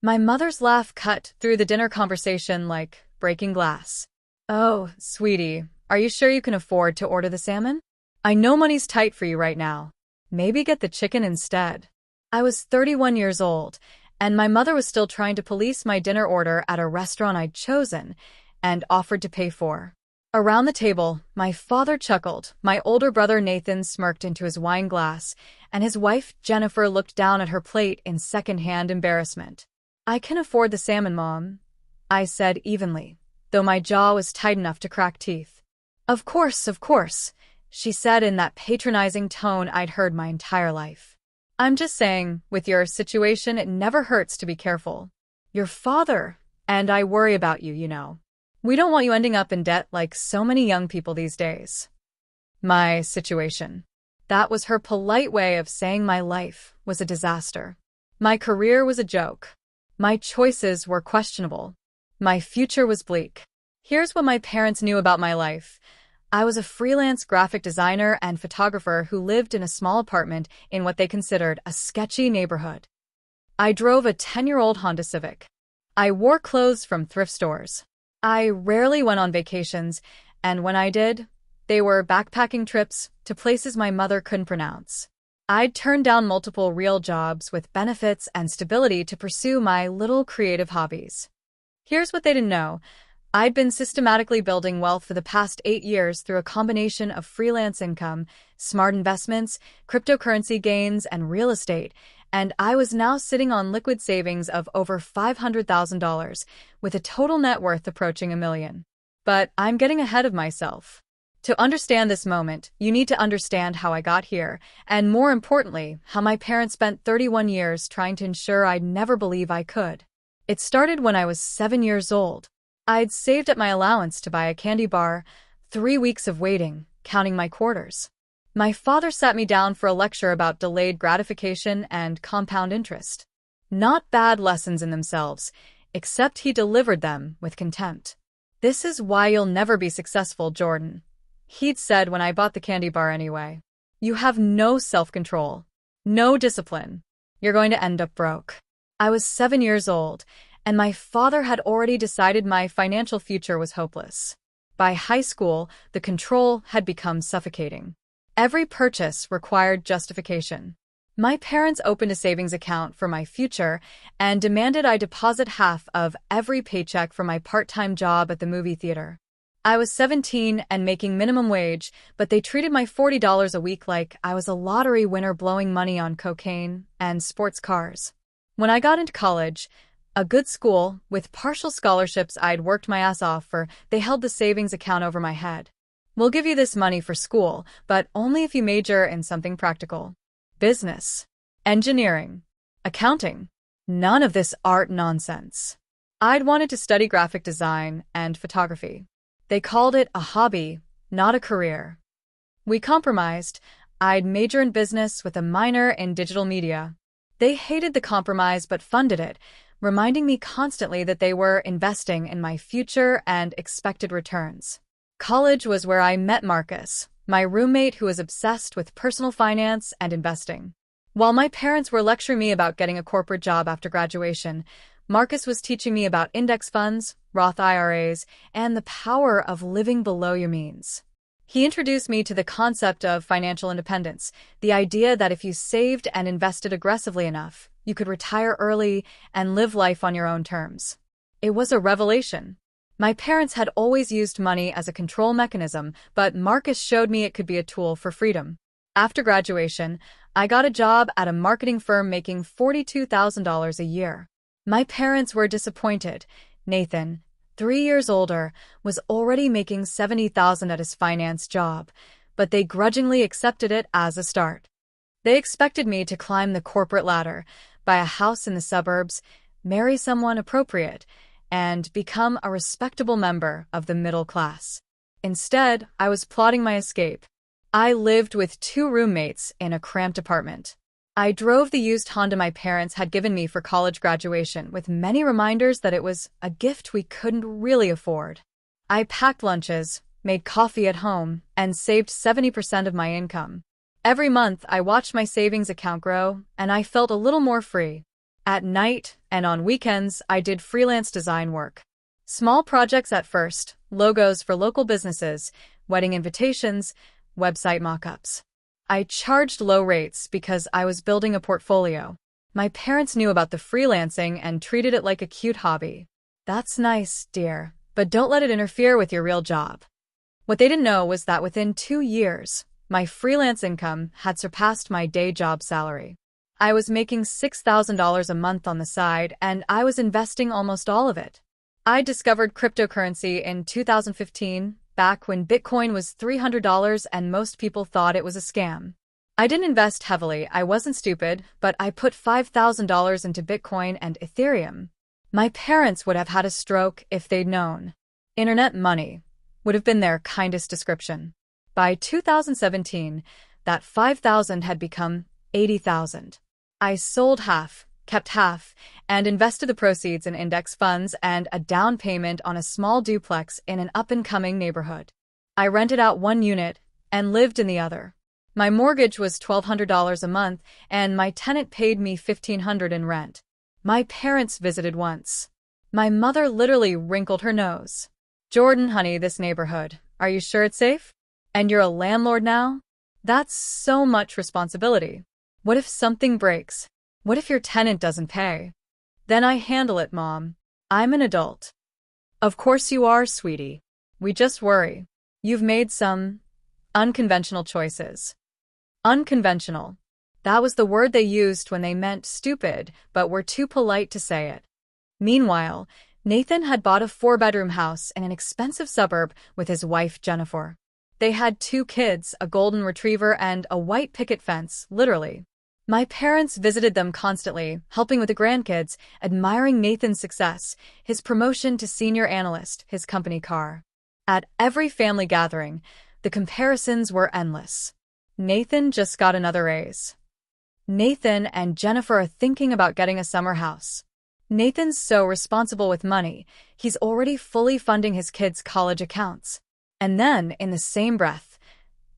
My mother's laugh cut through the dinner conversation like breaking glass. Oh, sweetie, are you sure you can afford to order the salmon? I know money's tight for you right now. Maybe get the chicken instead. I was 31 years old, and my mother was still trying to police my dinner order at a restaurant I'd chosen and offered to pay for. Around the table, my father chuckled, my older brother Nathan smirked into his wine glass, and his wife Jennifer looked down at her plate in secondhand embarrassment. I can afford the salmon, Mom, I said evenly, though my jaw was tight enough to crack teeth. Of course, she said in that patronizing tone I'd heard my entire life. I'm just saying, with your situation, it never hurts to be careful. Your father and I worry about you, you know. We don't want you ending up in debt like so many young people these days. My situation. That was her polite way of saying my life was a disaster. My career was a joke. My choices were questionable. My future was bleak. Here's what my parents knew about my life. I was a freelance graphic designer and photographer who lived in a small apartment in what they considered a sketchy neighborhood. I drove a 10-year-old Honda Civic. I wore clothes from thrift stores. I rarely went on vacations, and when I did, they were backpacking trips to places my mother couldn't pronounce. I'd turned down multiple real jobs with benefits and stability to pursue my little creative hobbies. Here's what they didn't know. I'd been systematically building wealth for the past 8 years through a combination of freelance income, smart investments, cryptocurrency gains, and real estate, and I was now sitting on liquid savings of over $500,000, with a total net worth approaching $1 million. But I'm getting ahead of myself. To understand this moment, you need to understand how I got here, and more importantly, how my parents spent 31 years trying to ensure I'd never believe I could. It started when I was 7 years old. I'd saved up my allowance to buy a candy bar, 3 weeks of waiting, counting my quarters. My father sat me down for a lecture about delayed gratification and compound interest. Not bad lessons in themselves, except he delivered them with contempt. This is why you'll never be successful, Jordan, he'd said when I bought the candy bar anyway. You have no self-control, no discipline. You're going to end up broke. I was 7 years old, and my father had already decided my financial future was hopeless. By high school, the control had become suffocating. Every purchase required justification. My parents opened a savings account for my future and demanded I deposit half of every paycheck from my part-time job at the movie theater. I was 17 and making minimum wage, but they treated my $40 a week like I was a lottery winner blowing money on cocaine and sports cars. When I got into college, a good school, with partial scholarships I'd worked my ass off for, they held the savings account over my head. We'll give you this money for school, but only if you major in something practical. Business, engineering, accounting. None of this art nonsense. I'd wanted to study graphic design and photography. They called it a hobby, not a career. We compromised. I'd major in business with a minor in digital media. They hated the compromise but funded it, reminding me constantly that they were investing in my future and expected returns. College was where I met Marcus, my roommate who was obsessed with personal finance and investing. While my parents were lecturing me about getting a corporate job after graduation, Marcus was teaching me about index funds, Roth IRAs, and the power of living below your means. He introduced me to the concept of financial independence, the idea that if you saved and invested aggressively enough, you could retire early and live life on your own terms. It was a revelation. My parents had always used money as a control mechanism, but Marcus showed me it could be a tool for freedom. After graduation, I got a job at a marketing firm making $42,000 a year. My parents were disappointed. Nathan, 3 years older, was already making $70,000 at his finance job, but they grudgingly accepted it as a start. They expected me to climb the corporate ladder, buy a house in the suburbs, marry someone appropriate, and become a respectable member of the middle class. Instead, I was plotting my escape. I lived with 2 roommates in a cramped apartment. I drove the used Honda my parents had given me for college graduation, with many reminders that it was a gift we couldn't really afford. I packed lunches, made coffee at home, and saved 70% of my income. Every month, I watched my savings account grow, and I felt a little more free. At night and on weekends, I did freelance design work. Small projects at first, logos for local businesses, wedding invitations, website mock-ups. I charged low rates because I was building a portfolio. My parents knew about the freelancing and treated it like a cute hobby. That's nice, dear, but don't let it interfere with your real job. What they didn't know was that within 2 years, my freelance income had surpassed my day job salary. I was making $6,000 a month on the side, and I was investing almost all of it. I discovered cryptocurrency in 2015, back when Bitcoin was $300 and most people thought it was a scam. I didn't invest heavily, I wasn't stupid, but I put $5,000 into Bitcoin and Ethereum. My parents would have had a stroke if they'd known. Internet money would have been their kindest description. By 2017, that $5,000 had become $80,000. I sold half, kept half, and invested the proceeds in index funds and a down payment on a small duplex in an up-and-coming neighborhood. I rented out one unit and lived in the other. My mortgage was $1,200 a month, and my tenant paid me $1,500 in rent. My parents visited once. My mother literally wrinkled her nose. "Jordan, honey, this neighborhood. Are you sure it's safe? And you're a landlord now? That's so much responsibility. What if something breaks? What if your tenant doesn't pay?" "Then I handle it, Mom. I'm an adult." "Of course you are, sweetie. We just worry. You've made some unconventional choices." Unconventional. That was the word they used when they meant stupid, but were too polite to say it. Meanwhile, Nathan had bought a 4-bedroom house in an expensive suburb with his wife, Jennifer. They had 2 kids, a golden retriever and a white picket fence, literally. My parents visited them constantly, helping with the grandkids, admiring Nathan's success, his promotion to senior analyst, his company car. At every family gathering, the comparisons were endless. Nathan just got another raise. Nathan and Jennifer are thinking about getting a summer house. Nathan's so responsible with money, he's already fully funding his kids' college accounts. And then, in the same breath,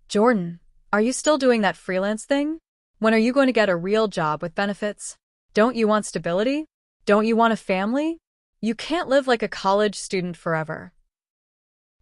"Jordan, are you still doing that freelance thing? When are you going to get a real job with benefits? Don't you want stability? Don't you want a family? You can't live like a college student forever."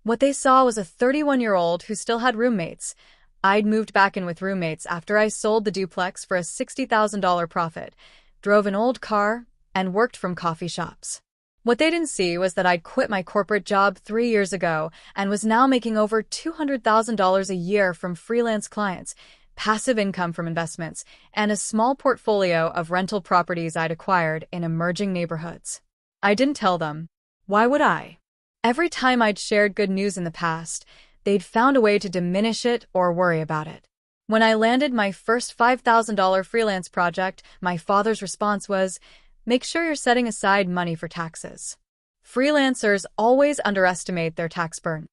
What they saw was a 31-year-old who still had roommates. I'd moved back in with roommates after I sold the duplex for a $60,000 profit, drove an old car, and worked from coffee shops. What they didn't see was that I'd quit my corporate job 3 years ago and was now making over $200,000 a year from freelance clients, passive income from investments, and a small portfolio of rental properties I'd acquired in emerging neighborhoods. I didn't tell them. Why would I? Every time I'd shared good news in the past, they'd found a way to diminish it or worry about it. When I landed my first $5,000 freelance project, my father's response was, "Make sure you're setting aside money for taxes." Freelancers always underestimate their tax burden.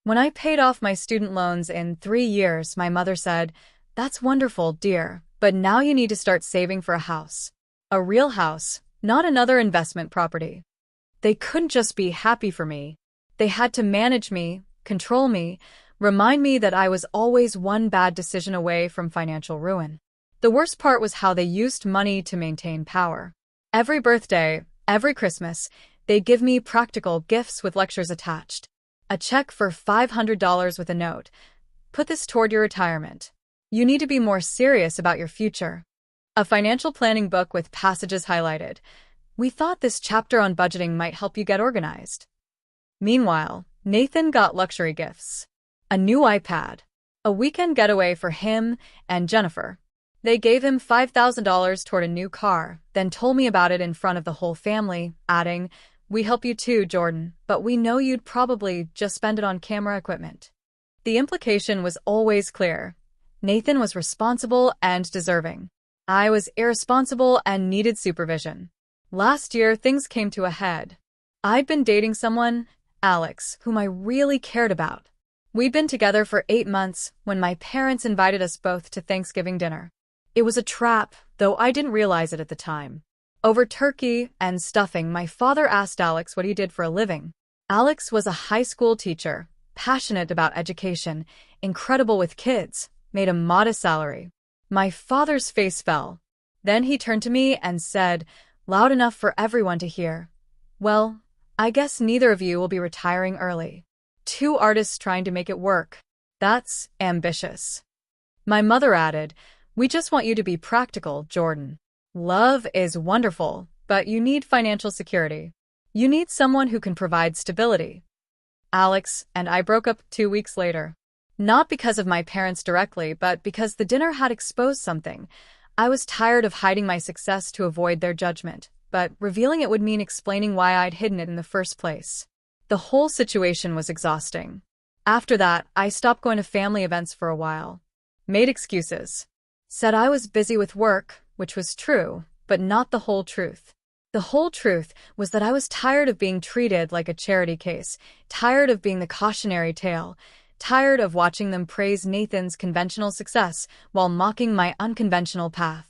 When I paid off my student loans in 3 years, my mother said, "That's wonderful, dear, but now you need to start saving for a house. A real house, not another investment property." They couldn't just be happy for me. They had to manage me, control me, remind me that I was always one bad decision away from financial ruin. The worst part was how they used money to maintain power. Every birthday, every Christmas, they'd give me practical gifts with lectures attached. A check for $500 with a note. "Put this toward your retirement. You need to be more serious about your future." A financial planning book with passages highlighted. "We thought this chapter on budgeting might help you get organized." Meanwhile, Nathan got luxury gifts. A new iPad. A weekend getaway for him and Jennifer. They gave him $5,000 toward a new car, then told me about it in front of the whole family, adding, "We help you too, Jordan, but we know you'd probably just spend it on camera equipment." The implication was always clear. Nathan was responsible and deserving. I was irresponsible and needed supervision. Last year, things came to a head. I'd been dating someone, Alex, whom I really cared about. We'd been together for 8 months when my parents invited us both to Thanksgiving dinner. It was a trap, though I didn't realize it at the time. Over turkey and stuffing, my father asked Alex what he did for a living. Alex was a high school teacher, passionate about education, incredible with kids, made a modest salary. My father's face fell. Then he turned to me and said, loud enough for everyone to hear. Well, I guess neither of you will be retiring early. Two artists trying to make it work. That's ambitious. My mother added, we just want you to be practical, Jordan. Love is wonderful, but you need financial security. You need someone who can provide stability. Alex and I broke up 2 weeks later. Not because of my parents directly, but because the dinner had exposed something. I was tired of hiding my success to avoid their judgment, but revealing it would mean explaining why I'd hidden it in the first place. The whole situation was exhausting. After that, I stopped going to family events for a while. Made excuses. Said I was busy with work, which was true, but not the whole truth. The whole truth was that I was tired of being treated like a charity case, tired of being the cautionary tale, tired of watching them praise Nathan's conventional success while mocking my unconventional path.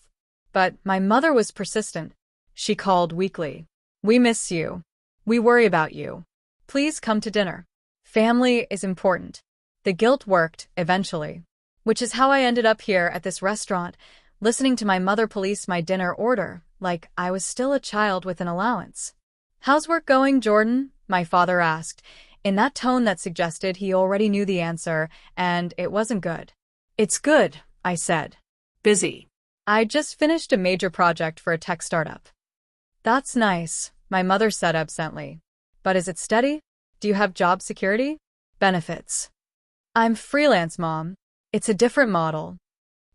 But my mother was persistent. She called weekly. We miss you. We worry about you. Please come to dinner. Family is important. The guilt worked, eventually. Which is how I ended up here at this restaurant, listening to my mother police my dinner order, like I was still a child with an allowance. How's work going, Jordan? My father asked, in that tone that suggested he already knew the answer, and it wasn't good. It's good, I said. Busy. I just finished a major project for a tech startup. That's nice, my mother said absently. But is it steady? Do you have job security? Benefits. I'm freelance, Mom. It's a different model.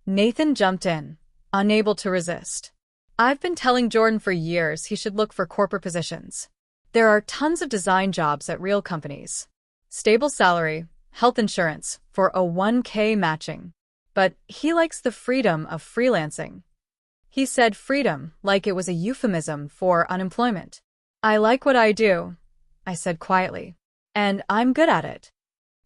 Nathan jumped in, unable to resist. I've been telling Jordan for years he should look for corporate positions. There are tons of design jobs at real companies. Stable salary, health insurance, for a 1K matching. But he likes the freedom of freelancing. He said freedom like it was a euphemism for unemployment. I like what I do, I said quietly. And I'm good at it.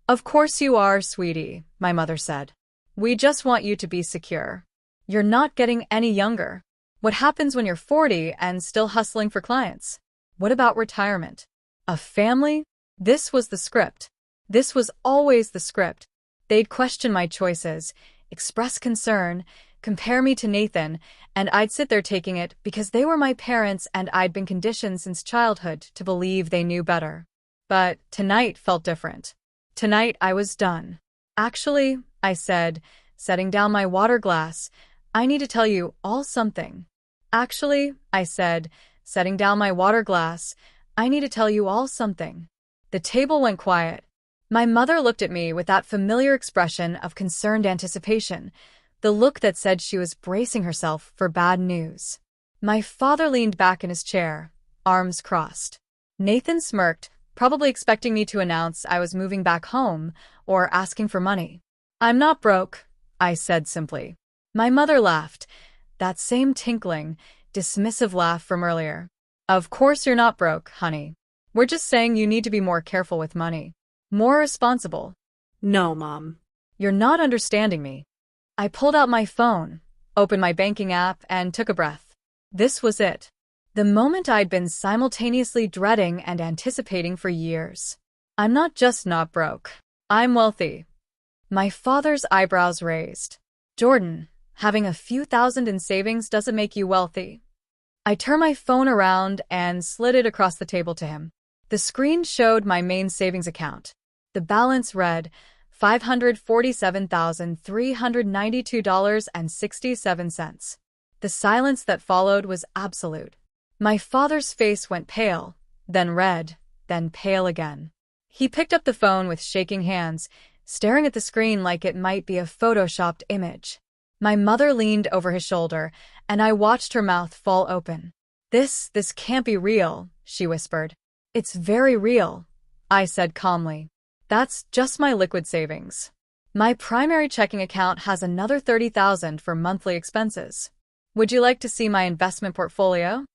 Of course you are, sweetie, my mother said. We just want you to be secure. You're not getting any younger. What happens when you're 40 and still hustling for clients? What about retirement? A family? This was the script. This was always the script. They'd question my choices, express concern, compare me to Nathan, and I'd sit there taking it because they were my parents and I'd been conditioned since childhood to believe they knew better. But tonight felt different. Tonight I was done. Actually, I said, setting down my water glass, I need to tell you all something. Actually, I said, setting down my water glass, I need to tell you all something. The table went quiet. My mother looked at me with that familiar expression of concerned anticipation, the look that said she was bracing herself for bad news. My father leaned back in his chair, arms crossed. Nathan smirked, probably expecting me to announce I was moving back home or asking for money. I'm not broke, I said simply. My mother laughed, that same tinkling, dismissive laugh from earlier. Of course you're not broke, honey. We're just saying you need to be more careful with money. More responsible. No, Mom. You're not understanding me. I pulled out my phone, opened my banking app, and took a breath. This was it. The moment I'd been simultaneously dreading and anticipating for years. I'm not just not broke. I'm wealthy. My father's eyebrows raised. Jordan, having a few thousand in savings doesn't make you wealthy. I turned my phone around and slid it across the table to him. The screen showed my main savings account. The balance read $547,392.67. The silence that followed was absolute. My father's face went pale, then red, then pale again. He picked up the phone with shaking hands, staring at the screen like it might be a photoshopped image. My mother leaned over his shoulder, and I watched her mouth fall open. This can't be real, she whispered. It's very real, I said calmly. That's just my liquid savings. My primary checking account has another $30,000 for monthly expenses. Would you like to see my investment portfolio?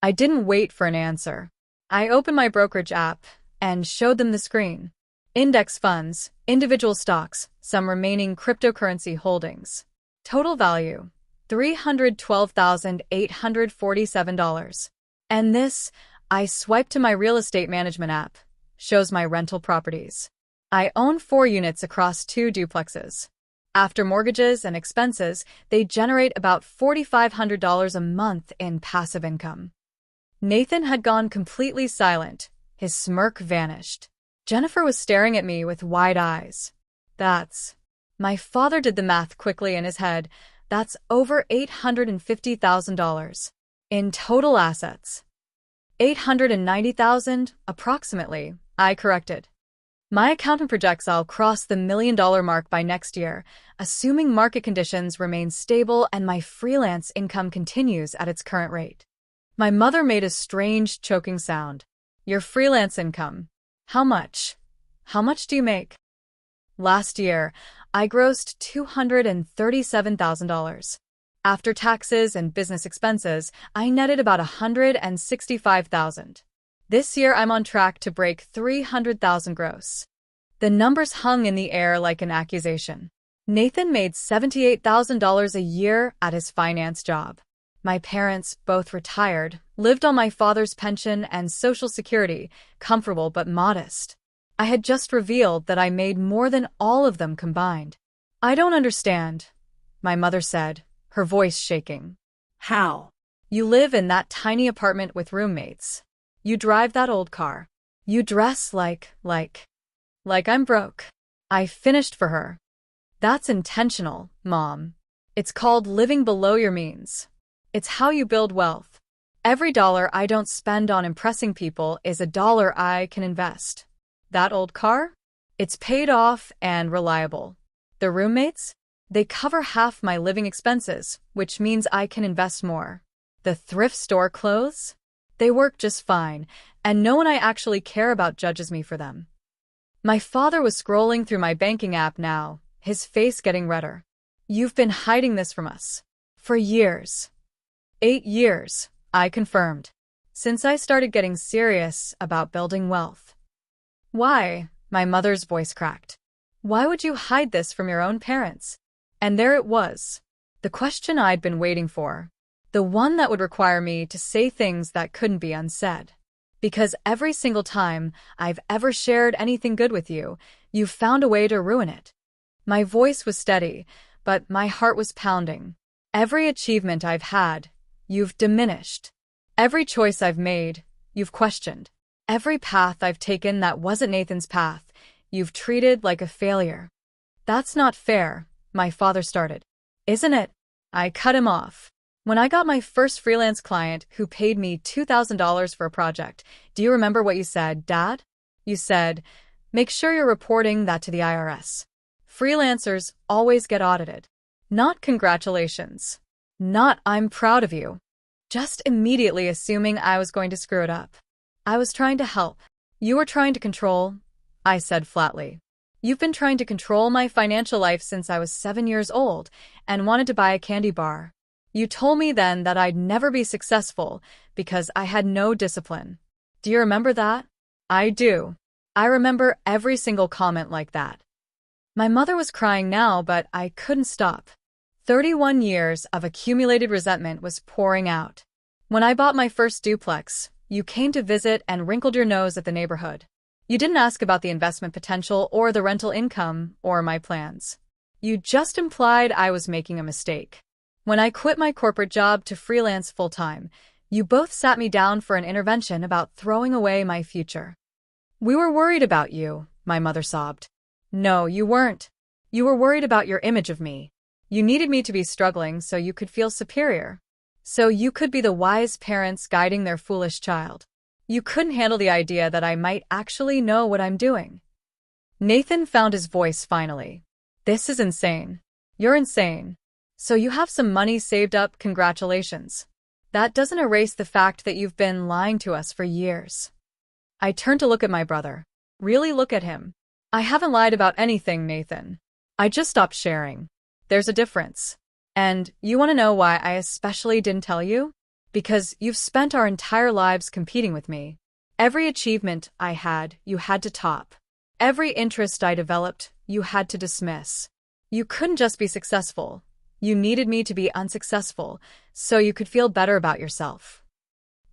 I didn't wait for an answer. I opened my brokerage app and showed them the screen. Index funds, individual stocks, some remaining cryptocurrency holdings. Total value, $312,847. And this, I swiped to my real estate management app, shows my rental properties. I own 4 units across 2 duplexes. After mortgages and expenses, they generate about $4,500 a month in passive income. Nathan had gone completely silent. His smirk vanished. Jennifer was staring at me with wide eyes. My father did the math quickly in his head. That's over $850,000 in total assets. 890,000, approximately, I corrected. My accountant projects I'll cross the $1 million mark by next year, assuming market conditions remain stable and my freelance income continues at its current rate. My mother made a strange, choking sound. Your freelance income. How much? How much do you make? Last year, I grossed $237,000. After taxes and business expenses, I netted about $165,000. This year, I'm on track to break $300,000 gross. The numbers hung in the air like an accusation. Nathan made $78,000 a year at his finance job. My parents, both retired, lived on my father's pension and Social Security, comfortable but modest. I had just revealed that I made more than all of them combined. I don't understand, my mother said, her voice shaking. How? You live in that tiny apartment with roommates. You drive that old car. You dress like I'm broke. I finished for her. That's intentional, Mom. It's called living below your means. It's how you build wealth. Every dollar I don't spend on impressing people is a dollar I can invest. That old car? It's paid off and reliable. The roommates? They cover half my living expenses, which means I can invest more. The thrift store clothes? They work just fine, and no one I actually care about judges me for them. My father was scrolling through my banking app now, his face getting redder. You've been hiding this from us. For years. 8 years, I confirmed. Since I started getting serious about building wealth. Why? My mother's voice cracked. Why would you hide this from your own parents? And there it was. The question I'd been waiting for. The one that would require me to say things that couldn't be unsaid. Because every single time I've ever shared anything good with you, you've found a way to ruin it. My voice was steady, but my heart was pounding. Every achievement I've had, you've diminished. Every choice I've made, you've questioned. Every path I've taken that wasn't Nathan's path, you've treated like a failure. That's not fair, my father started. Isn't it? I cut him off. When I got my first freelance client who paid me $2,000 for a project, do you remember what you said, Dad? You said, make sure you're reporting that to the IRS. Freelancers always get audited. Not congratulations. Not I'm proud of you. Just immediately assuming I was going to screw it up. I was trying to help. You were trying to control, I said flatly. You've been trying to control my financial life since I was 7 years old and wanted to buy a candy bar. You told me then that I'd never be successful because I had no discipline. Do you remember that? I do. I remember every single comment like that. My mother was crying now, but I couldn't stop. 31 years of accumulated resentment was pouring out. When I bought my first duplex, you came to visit and wrinkled your nose at the neighborhood. You didn't ask about the investment potential or the rental income or my plans. You just implied I was making a mistake. When I quit my corporate job to freelance full-time, you both sat me down for an intervention about throwing away my future. We were worried about you, my mother sobbed. No, you weren't. You were worried about your image of me. You needed me to be struggling so you could feel superior. So you could be the wise parents guiding their foolish child. You couldn't handle the idea that I might actually know what I'm doing. Nathan found his voice finally. This is insane. You're insane. So you have some money saved up, congratulations. That doesn't erase the fact that you've been lying to us for years. I turned to look at my brother. Really look at him. I haven't lied about anything, Nathan. I just stopped sharing. There's a difference. And you want to know why I especially didn't tell you? Because you've spent our entire lives competing with me. Every achievement I had, you had to top. Every interest I developed, you had to dismiss. You couldn't just be successful. You needed me to be unsuccessful, so you could feel better about yourself.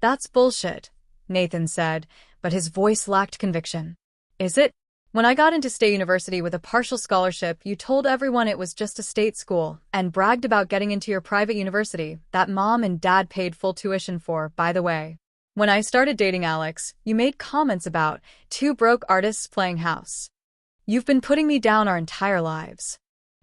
That's bullshit, Nathan said, but his voice lacked conviction. Is it? When I got into state university with a partial scholarship, you told everyone it was just a state school and bragged about getting into your private university that Mom and Dad paid full tuition for, by the way. When I started dating Alex, you made comments about two broke artists playing house. You've been putting me down our entire lives.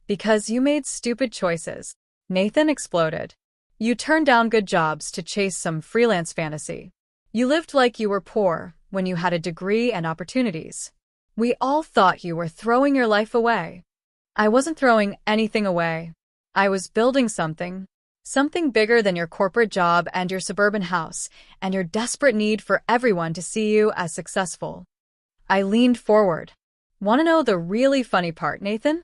Because you made stupid choices. Nathan exploded. You turned down good jobs to chase some freelance fantasy. You lived like you were poor when you had a degree and opportunities. We all thought you were throwing your life away. I wasn't throwing anything away. I was building something. Something bigger than your corporate job and your suburban house, and your desperate need for everyone to see you as successful. I leaned forward. Want to know the really funny part, Nathan?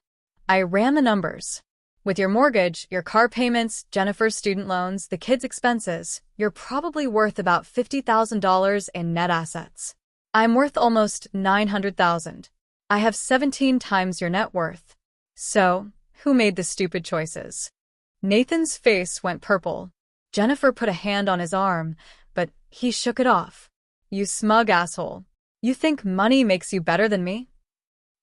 I ran the numbers. With your mortgage, your car payments, Jennifer's student loans, the kids' expenses, you're probably worth about $50,000 in net assets. I'm worth almost $900,000. I have 17 times your net worth. So, who made the stupid choices? Nathan's face went purple. Jennifer put a hand on his arm, but he shook it off. You smug asshole. You think money makes you better than me?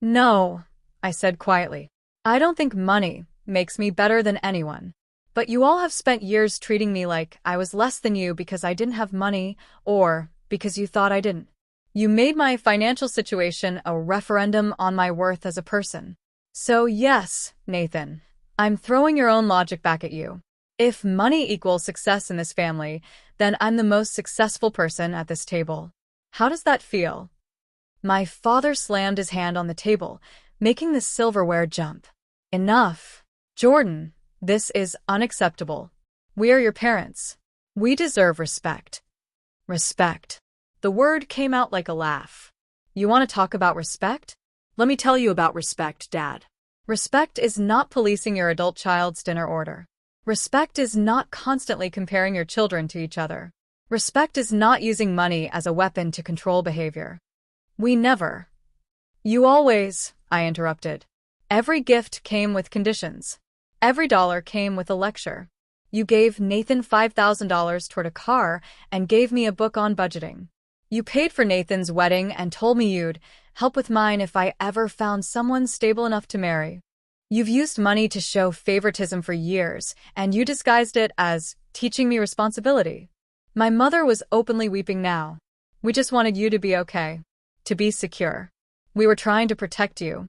No, I said quietly. I don't think money makes me better than anyone. But you all have spent years treating me like I was less than you because I didn't have money or because you thought I didn't. You made my financial situation a referendum on my worth as a person. So yes, Nathan, I'm throwing your own logic back at you. If money equals success in this family, then I'm the most successful person at this table. How does that feel? My father slammed his hand on the table, making the silverware jump. Enough. Jordan, this is unacceptable. We are your parents. We deserve respect. Respect. The word came out like a laugh. You want to talk about respect? Let me tell you about respect, Dad. Respect is not policing your adult child's dinner order. Respect is not constantly comparing your children to each other. Respect is not using money as a weapon to control behavior. We never. You always, I interrupted. Every gift came with conditions. Every dollar came with a lecture. You gave Nathan $5,000 toward a car and gave me a book on budgeting. You paid for Nathan's wedding and told me you'd help with mine if I ever found someone stable enough to marry. You've used money to show favoritism for years, and you disguised it as teaching me responsibility. My mother was openly weeping now. We just wanted you to be okay, to be secure. We were trying to protect you.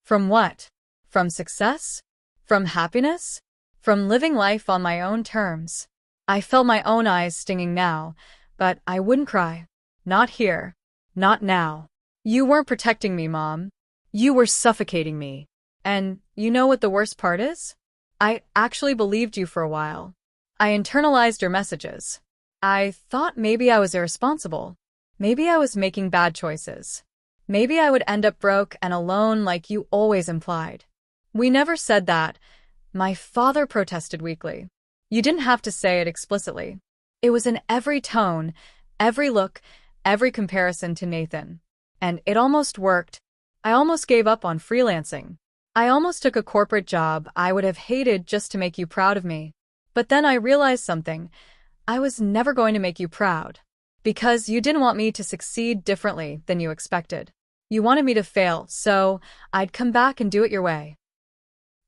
From what? From success? From happiness? From living life on my own terms. I felt my own eyes stinging now, but I wouldn't cry. Not here. Not now. You weren't protecting me, Mom. You were suffocating me. And you know what the worst part is? I actually believed you for a while. I internalized your messages. I thought maybe I was irresponsible. Maybe I was making bad choices. Maybe I would end up broke and alone like you always implied. We never said that. My father protested weakly. You didn't have to say it explicitly. It was in every tone, every look, every comparison to Nathan. And it almost worked. I almost gave up on freelancing. I almost took a corporate job I would have hated just to make you proud of me. But then I realized something. I was never going to make you proud. Because you didn't want me to succeed differently than you expected. You wanted me to fail, so I'd come back and do it your way.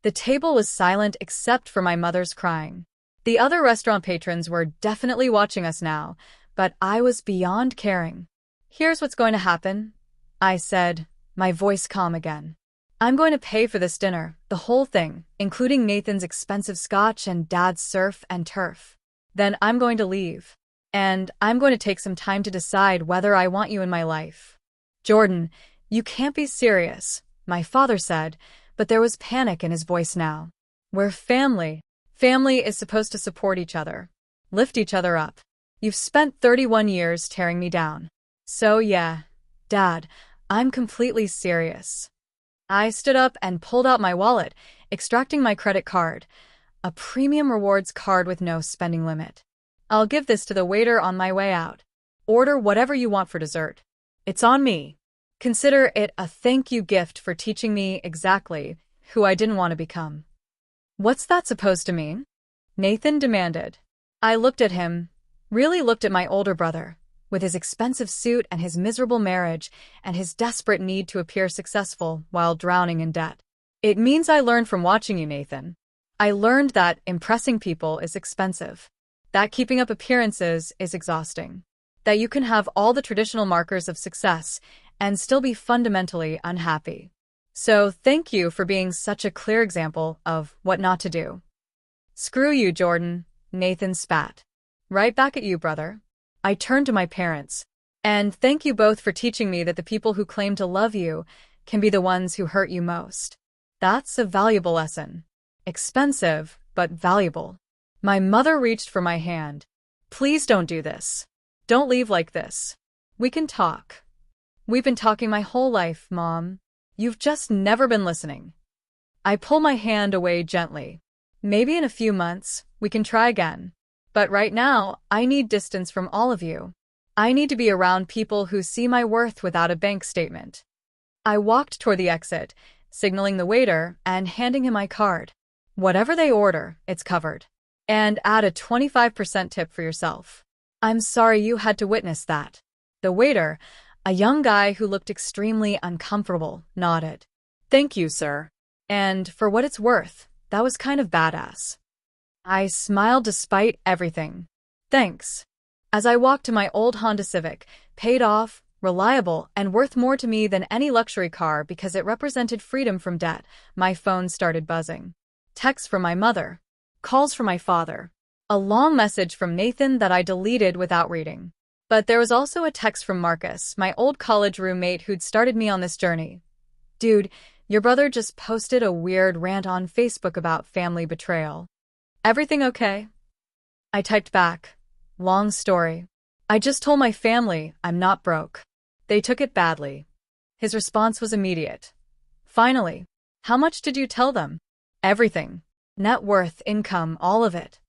The table was silent except for my mother's crying. The other restaurant patrons were definitely watching us now, but I was beyond caring. Here's what's going to happen, I said, my voice calm again. I'm going to pay for this dinner, the whole thing, including Nathan's expensive scotch and Dad's surf and turf. Then I'm going to leave. And I'm going to take some time to decide whether I want you in my life. Jordan, you can't be serious, my father said, but there was panic in his voice now. We're family. Family is supposed to support each other, lift each other up. You've spent 31 years tearing me down. So yeah, Dad, I'm completely serious. I stood up and pulled out my wallet, extracting my credit card, a premium rewards card with no spending limit. I'll give this to the waiter on my way out. Order whatever you want for dessert. It's on me. Consider it a thank you gift for teaching me exactly who I didn't want to become. What's that supposed to mean? Nathan demanded. I looked at him, really looked at my older brother, with his expensive suit and his miserable marriage and his desperate need to appear successful while drowning in debt. It means I learned from watching you, Nathan. I learned that impressing people is expensive. That keeping up appearances is exhausting. that you can have all the traditional markers of success and still be fundamentally unhappy. So thank you for being such a clear example of what not to do. Screw you, Jordan, Nathan spat. Right back at you, brother. I turned to my parents. And thank you both for teaching me that the people who claim to love you can be the ones who hurt you most. That's a valuable lesson. Expensive, but valuable. My mother reached for my hand. Please don't do this. Don't leave like this. We can talk. We've been talking my whole life, Mom. You've just never been listening. I pull my hand away gently. Maybe in a few months, we can try again. But right now, I need distance from all of you. I need to be around people who see my worth without a bank statement. I walked toward the exit, signaling the waiter and handing him my card. Whatever they order, it's covered. And add a 25% tip for yourself. I'm sorry you had to witness that. The waiter, a young guy who looked extremely uncomfortable, nodded. Thank you, sir. And for what it's worth, that was kind of badass. I smiled despite everything. Thanks. As I walked to my old Honda Civic, paid off, reliable, and worth more to me than any luxury car because it represented freedom from debt, my phone started buzzing. Texts from my mother. Calls from my father. A long message from Nathan that I deleted without reading. But there was also a text from Marcus, my old college roommate who'd started me on this journey. Dude, your brother just posted a weird rant on Facebook about family betrayal. Everything okay? I typed back. Long story. I just told my family I'm not broke. They took it badly. His response was immediate. Finally. How much did you tell them? Everything. Net worth, income, all of it.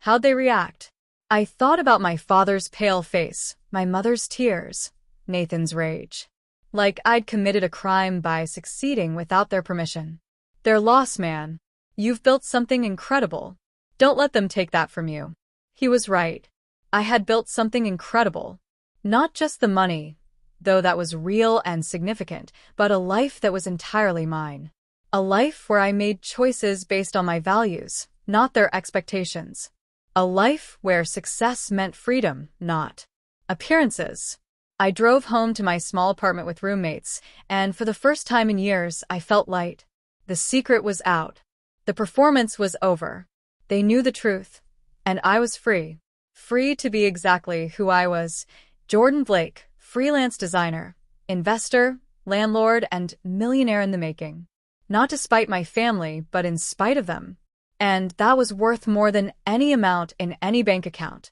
How'd they react? I thought about my father's pale face, my mother's tears, Nathan's rage. Like I'd committed a crime by succeeding without their permission. Their loss, man. You've built something incredible. Don't let them take that from you. He was right. I had built something incredible. Not just the money, though that was real and significant, but a life that was entirely mine. A life where I made choices based on my values, not their expectations. A life where success meant freedom, not appearances. I drove home to my small apartment with roommates, and for the first time in years, I felt light. The secret was out. The performance was over. They knew the truth, and I was free. Free to be exactly who I was. Jordan Blake, freelance designer, investor, landlord, and millionaire in the making. Not to spite my family, but in spite of them. And that was worth more than any amount in any bank account.